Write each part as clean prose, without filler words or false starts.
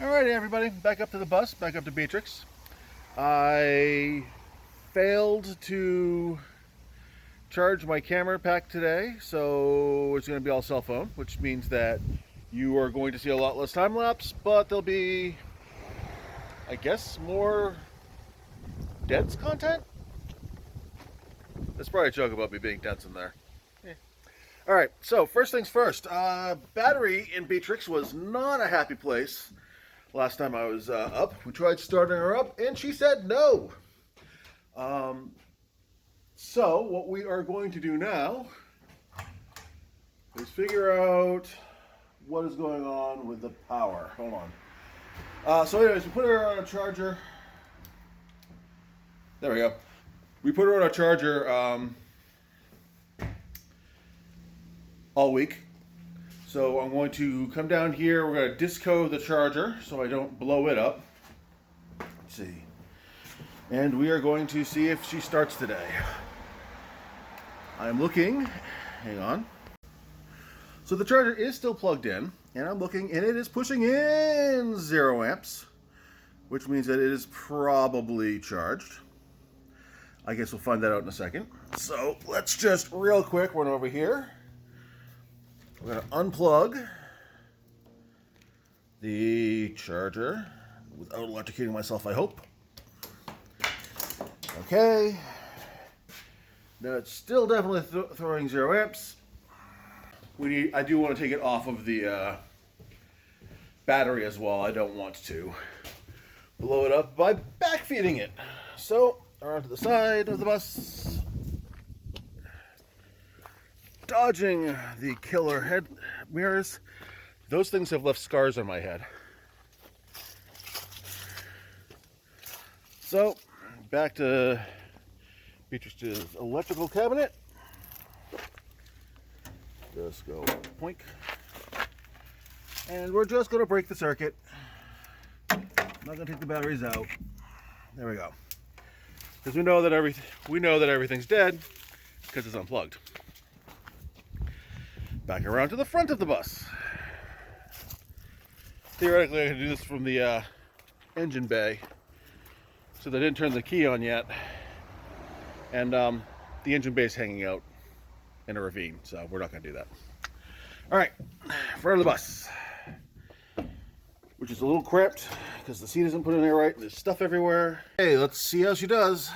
Alrighty, everybody, back up to the bus, back up to Beatrix. I failed to charge my camera pack today, so it's going to be all cell phone, which means that you are going to see a lot less time lapse, but there'll be, I guess, more dense content. That's probably a joke about me being dense in there. Alright, so first things first. Battery in Beatrix was not a happy place last time I was up. We tried starting her up, and she said no. So what we are going to do now is figure out what is going on with the power. Hold on. So anyways, we put her on a charger. There we go. We put her on a charger all week. So I'm going to come down here. We're going to disco the charger so I don't blow it up. Let's see. And we are going to see if she starts today. I'm looking. Hang on. So the charger is still plugged in, and I'm looking, and it is pushing in 0 amps, which means that it is probably charged. I guess we'll find that out in a second. So let's just real quick run over here. We're going to unplug the charger without electrocuting myself, I hope. Okay. Now it's still definitely throwing 0 amps. I do want to take it off of the battery as well. I don't want to blow it up by backfeeding it. So, around to the side of the bus. Dodging the killer head mirrors. Those things have left scars on my head. So, back to Beatrix's electrical cabinet. Just go poink. And we're just going to break the circuit. I'm not going to take the batteries out. There we go. Because we know that everything's dead because it's unplugged. Back around to the front of the bus. Theoretically, I can do this from the engine bay. So they didn't turn the key on yet. And the engine bay is hanging out in a ravine, so we're not going to do that. Alright, front of the bus. Which is a little cramped because the seat isn't put in there right and there's stuff everywhere. Hey, let's see how she does.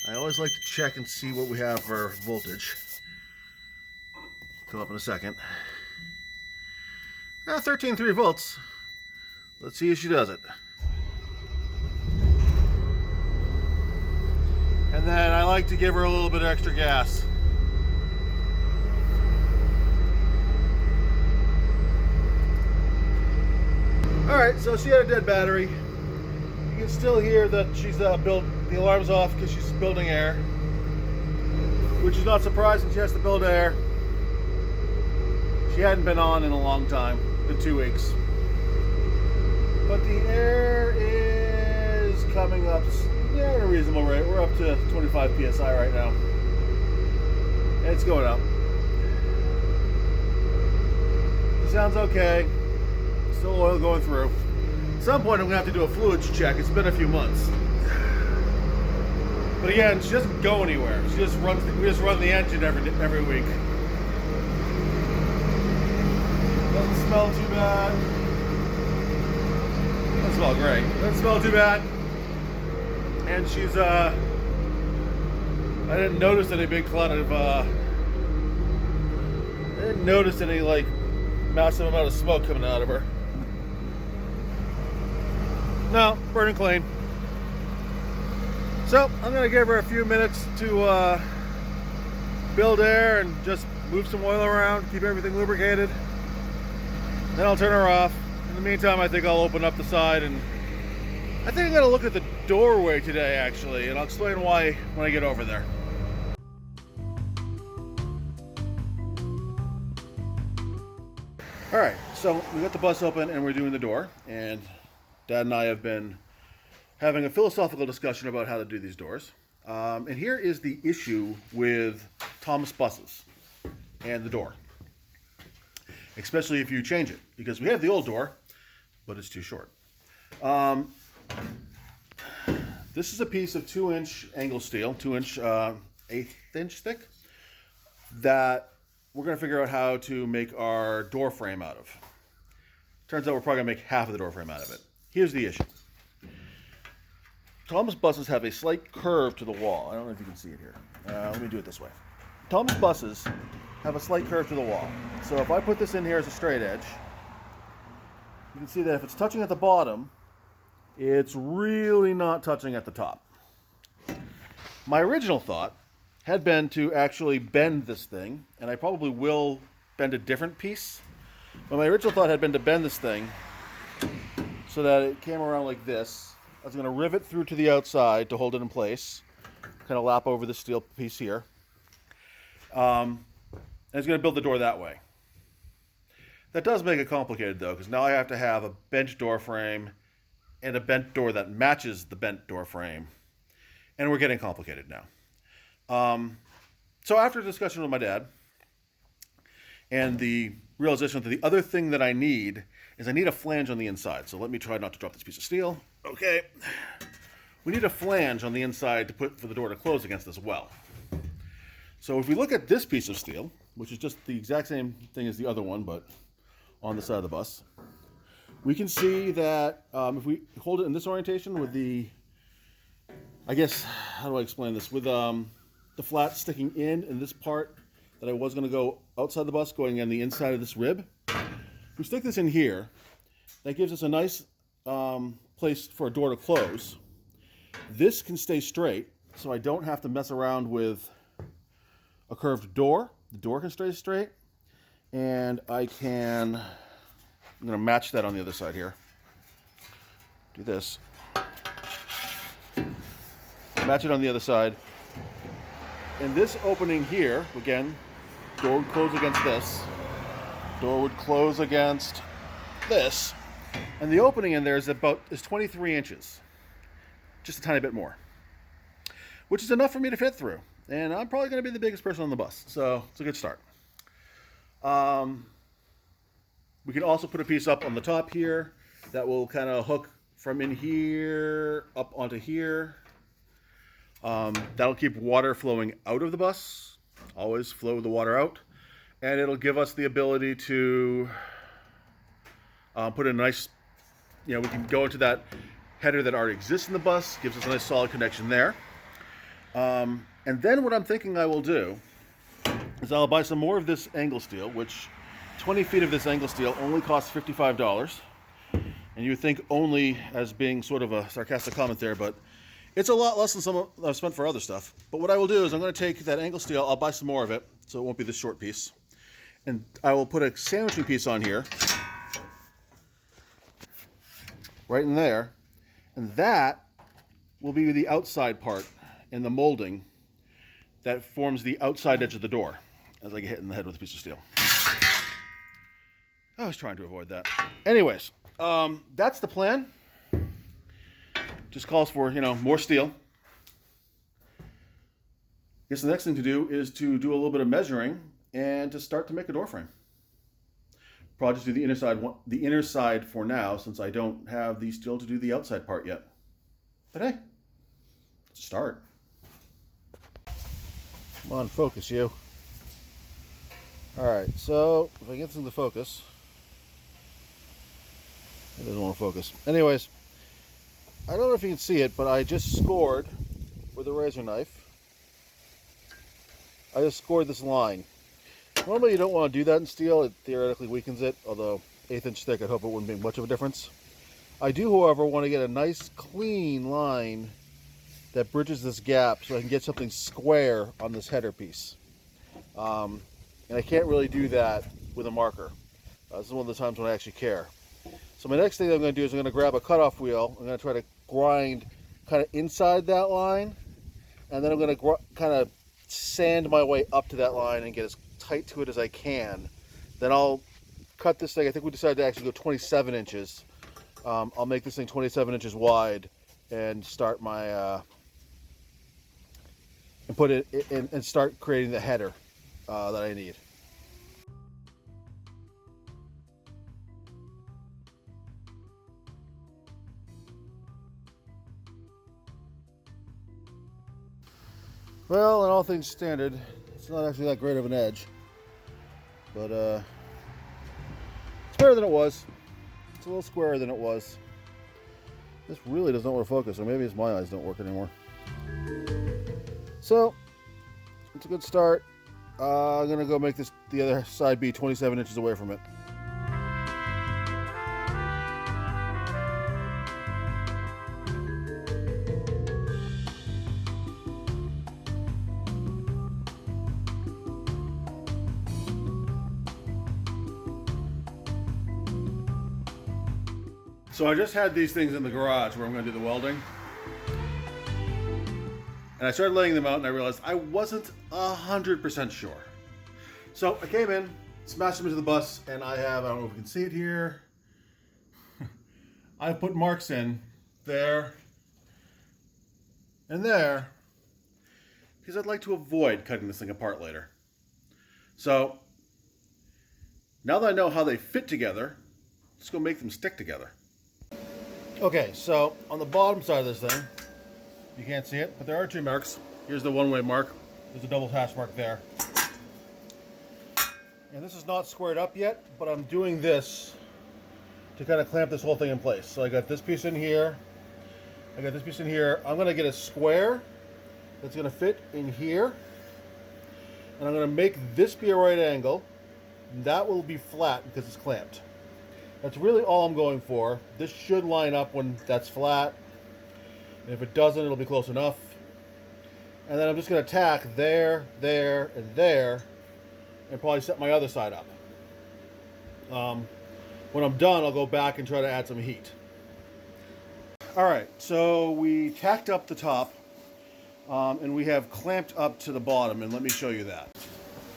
I always like to check and see what we have for voltage. Come up in a second. 13.3 volts. Let's see if she does it. And then I like to give her a little bit of extra gas. Alright, so she had a dead battery. You can still hear that she's the alarm's off because she's building air. Which is not surprising, she has to build air. She hadn't been on in a long time, in 2 weeks. But the air is coming up at a reasonable rate. We're up to 25 psi right now. And it's going up. It sounds okay. Still oil going through. At some point I'm going to have to do a fluids check. It's been a few months. But again, she doesn't go anywhere. We just run the engine every week. Doesn't smell too bad. Doesn't smell great. Doesn't smell too bad. And she's I didn't notice any big cloud of I didn't notice any like massive amount of smoke coming out of her. No, burning clean. So I'm gonna give her a few minutes to build air and just move some oil around, keep everything lubricated. Then I'll turn her off. In the meantime, I think I'll open up the side, and I think I'm gonna look at the doorway today actually, and I'll explain why when I get over there. Alright, so we got the bus open and we're doing the door, and Dad and I have been having a philosophical discussion about how to do these doors. And here is the issue with Thomas buses and the door. especially if you change it, because we have the old door, but it's too short. Um, this is a piece of 2-inch angle steel, 2-inch, 1/8-inch thick, that we're going to figure out how to make our door frame out of. Turns out we're probably going to make half of the door frame out of it. Here's the issue. Thomas buses have a slight curve to the wall. I don't know if you can see it here. Let me do it this way. Thomas buses have a slight curve to the wall. So if I put this in here as a straight edge, you can see that if it's touching at the bottom, it's really not touching at the top. My original thought had been to actually bend this thing, and I probably will bend a different piece, but my original thought had been to bend this thing so that it came around like this. I was going to rivet through to the outside to hold it in place, kind of lap over the steel piece here. And I was going to build the door that way. That does make it complicated though, because now I have to have a bent door frame and a bent door that matches the bent door frame. And we're getting complicated now. So after a discussion with my dad, and the realization that the other thing that I need is I need a flange on the inside. So let me try not to drop this piece of steel. Okay. We need a flange on the inside to put for the door to close against as well. So if we look at this piece of steel, which is just the exact same thing as the other one, but on the side of the bus, we can see that if we hold it in this orientation with the, I guess, how do I explain this? With the flat sticking in this part that I was going to go outside the bus, going on the inside of this rib. If we stick this in here, that gives us a nice place for a door to close. This can stay straight, so I don't have to mess around with a curved door. The door can stay straight, and I'm going to match that on the other side here. Do this. Match it on the other side. And this opening here, again, door would close against this. Door would close against this. And the opening in there is 23 inches. Just a tiny bit more. Which is enough for me to fit through. And I'm probably going to be the biggest person on the bus. So it's a good start. We can also put a piece up on the top here that will kind of hook from in here up onto here. That'll keep water flowing out of the bus. Always flow the water out. And it'll give us the ability to put a nice, we can go into that header that already exists in the bus. Gives us a nice solid connection there. And then what I'm thinking I will do is I'll buy some more of this angle steel, which 20 feet of this angle steel only costs $55. And you would think only as being sort of a sarcastic comment there, but it's a lot less than some I've spent for other stuff. But what I will do is I'm going to take that angle steel, I'll buy some more of it, so it won't be this short piece. And I will put a sandwiching piece on here, right in there. And that will be the outside part in the molding that forms the outside edge of the door as I get hit in the head with a piece of steel. I was trying to avoid that. Anyways, that's the plan. Just calls for, more steel. I guess the next thing to do is to do a little bit of measuring and to start to make a door frame. Probably just do the inner side for now, since I don't have the steel to do the outside part yet. But hey, let's start. Come on, focus you. Alright, so if I get this into focus, it doesn't want to focus. Anyways, I don't know if you can see it, but I just scored with a razor knife. I just scored this line. Normally you don't want to do that in steel, it theoretically weakens it, although 1/8 inch thick, I'd hope it wouldn't make much of a difference. I do, however, want to get a nice clean line that bridges this gap so I can get something square on this header piece. And I can't really do that with a marker. This is one of the times when I actually care. So my next thing I'm going to do is I'm going to grab a cutoff wheel. I'm going to try to grind kind of inside that line, and then I'm going to kind of sand my way up to that line and get as tight to it as I can. Then I'll cut this thing. I think we decided to actually go 27 inches. I'll make this thing 27 inches wide and start my and put it in and start creating the header that I need. Well, in all things standard, it's not actually that great of an edge. But it's better than it was. It's a little squarer than it was. This really does not want to focus, or maybe it's my eyes don't work anymore. So, it's a good start. I'm going to go make the other side be 27 inches away from it. So I just had these things in the garage where I'm going to do the welding. And I started laying them out and I realized I wasn't 100% sure. So I came in, smashed them into the bus, and I don't know if you can see it here. I put marks in there and there because I'd like to avoid cutting this thing apart later. So now that I know how they fit together, let's go make them stick together. Okay, so on the bottom side of this thing, you can't see it, but there are two marks. Here's the one-way mark. There's a double hash mark there. And this is not squared up yet, but I'm doing this to kind of clamp this whole thing in place. So I got this piece in here. I got this piece in here. I'm going to get a square that's going to fit in here. And I'm going to make this be a right angle. And that will be flat because it's clamped. That's really all I'm going for. This should line up when that's flat. And if it doesn't, it'll be close enough. And then I'm just going to tack there, there, and there, and probably set my other side up. When I'm done, I'll go back and try to add some heat. Alright, so we tacked up the top, and we have clamped up to the bottom, and let me show you that.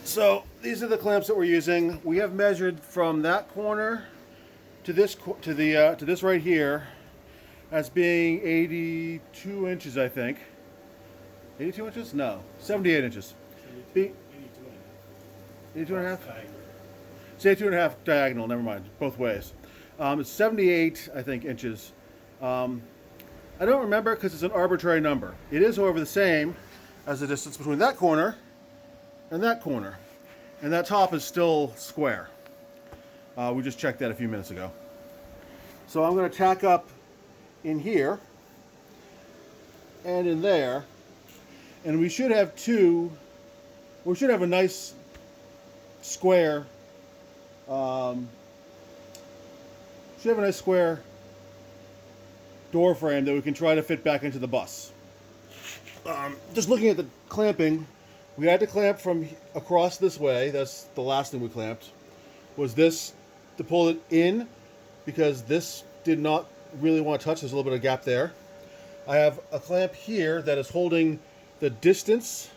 So these are the clamps that we're using. We have measured from that corner to this right here as being 82 inches, I think. 82 inches? No, 78 inches. 82 and a half? It's 82 and a half diagonal, never mind, both ways. It's 78, I think, inches. I don't remember because it's an arbitrary number. It is, however, the same as the distance between that corner and that corner. And that top is still square. We just checked that a few minutes ago. So I'm going to tack up in here and in there, and we should have a nice square, door frame that we can try to fit back into the bus. Just looking at the clamping, we had to clamp from across this way. That's the last thing we clamped, was this to pull it in, because this did not really want to touch. There's a little bit of gap there. I have a clamp here that is holding the distance,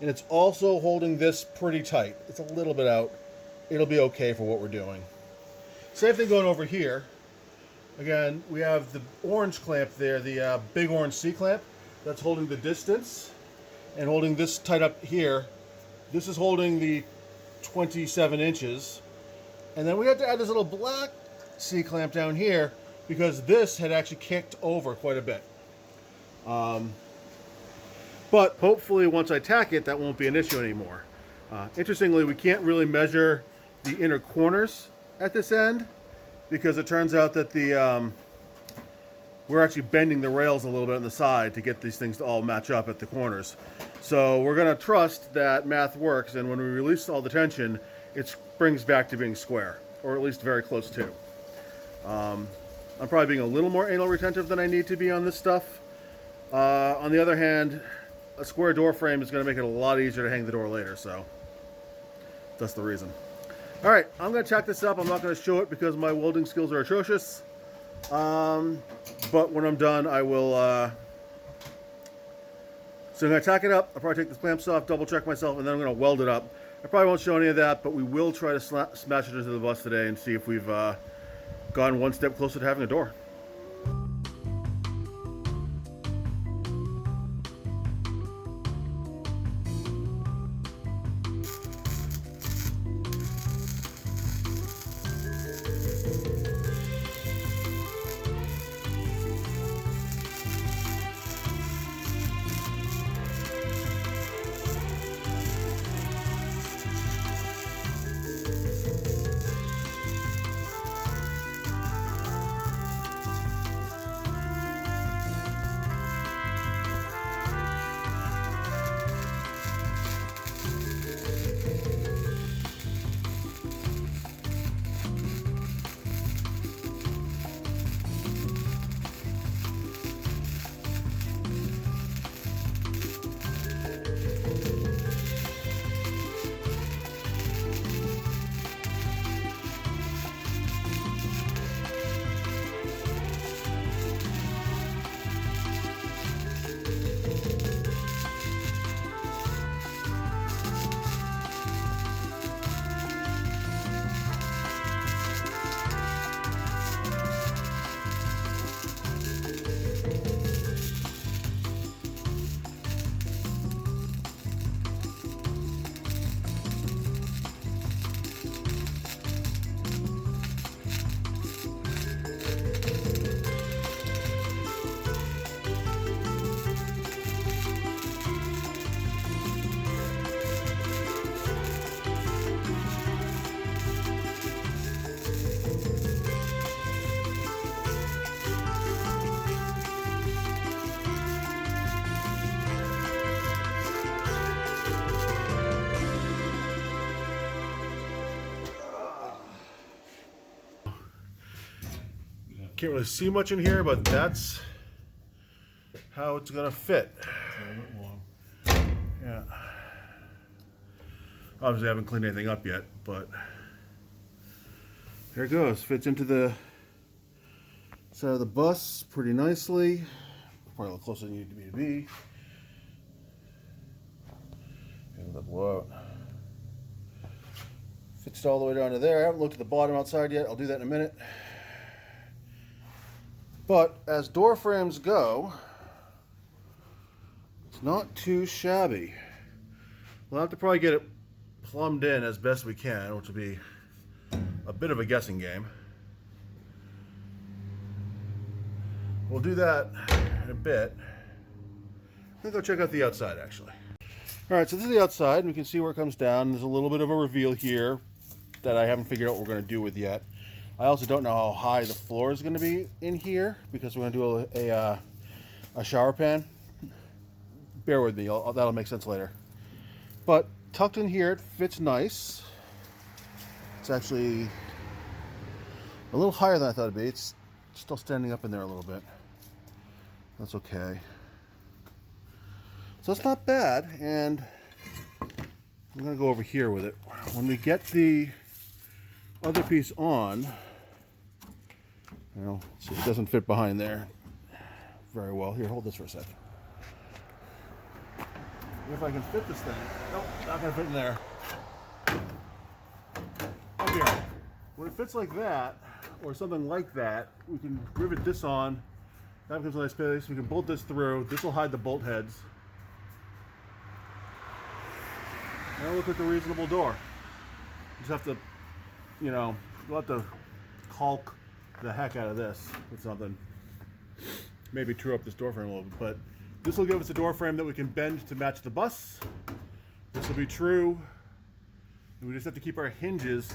and it's also holding this pretty tight. It's a little bit out. It'll be okay for what we're doing. Same thing going over here. Again, we have the orange clamp there, the big orange C-clamp, that's holding the distance and holding this tight up here. This is holding the 27 inches. And then we had to add this little black C-clamp down here because this had actually kicked over quite a bit. But hopefully once I tack it, that won't be an issue anymore. Interestingly, we can't really measure the inner corners at this end because it turns out that we're actually bending the rails a little bit on the side to get these things to all match up at the corners. So we're going to trust that math works, and when we release all the tension, it springs back to being square, or at least very close to. I'm probably being a little more anal retentive than I need to be on this stuff. On the other hand, a square door frame is going to make it a lot easier to hang the door later, so that's the reason. All right, I'm going to tack this up. I'm not going to show it because my welding skills are atrocious. But when I'm done, I will. So I'm going to tack it up. I'll probably take the clamps off, double check myself, and then I'm going to weld it up. I probably won't show any of that, but we will try to smash it into the bus today and see if we've gone one step closer to having a door. Can't really see much in here, but that's how it's gonna fit. It's a little bit long. Yeah. Obviously, I haven't cleaned anything up yet, but there it goes. Fits into the side of the bus pretty nicely. Probably a little closer than you need to be. And let blow out. Fits it all the way down to there. I haven't looked at the bottom outside yet. I'll do that in a minute. But as door frames go, it's not too shabby. We'll have to probably get it plumbed in as best we can, which will be a bit of a guessing game. We'll do that in a bit. I'm gonna go check out the outside actually. All right, so this is the outside, and we can see where it comes down. There's a little bit of a reveal here that I haven't figured out what we're gonna do with yet. I also don't know how high the floor is gonna be in here because we're gonna do a shower pan. Bear with me, that'll make sense later. But tucked in here, it fits nice. It's actually a little higher than I thought it'd be. It's still standing up in there a little bit. That's okay. So it's not bad, and I'm gonna go over here with it. When we get the other piece on, see, it doesn't fit behind there very well. Here, hold this for a second. If I can fit this thing, nope, not gonna fit in there. Up here, when it fits like that, or something like that, we can rivet this on. That becomes a nice space. We can bolt this through. This will hide the bolt heads. And it'll look like a reasonable door. Just have to, we'll have to caulk the heck out of this with something. Maybe true up this door frame a little bit, but this will give us a door frame that we can bend to match the bus. This will be true. We just have to keep our hinges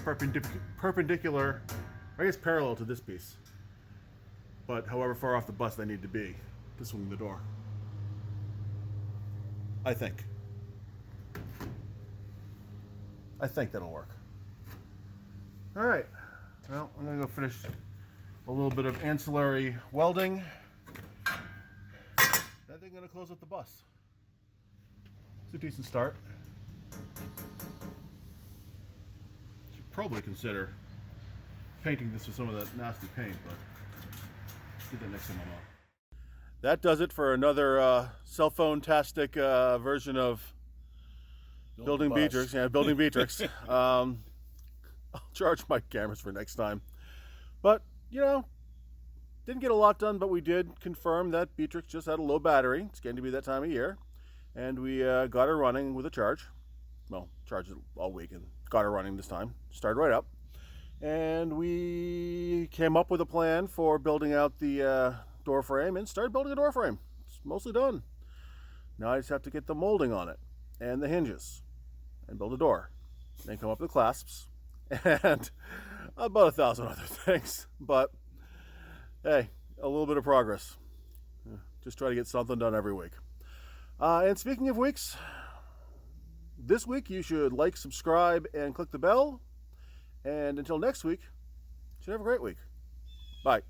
perpendicular, I guess parallel to this piece. But however far off the bus they need to be to swing the door. I think that'll work. All right, well, I'm gonna go finish a little bit of ancillary welding. That thing's gonna close up the bus. It's a decent start. Should probably consider painting this with some of that nasty paint, but do that next time I'm out. That does it for another cell phone-tastic version of Building Beatrix. Yeah, Building Beatrix. I'll charge my cameras for next time. But, didn't get a lot done, but we did confirm that Beatrix just had a low battery. It's getting to be that time of year. And we got her running with a charge. Well, charged it all week and got her running this time. Started right up. And we came up with a plan for building out the door frame and started building a door frame. It's mostly done. Now I just have to get the molding on it and the hinges and build a door. Then come up with the clasps and about 1,000 other things. But hey, a little bit of progress. Just try to get something done every week. And speaking of weeks, this week you should like, subscribe, and click the bell. And until next week, you should have a great week. Bye.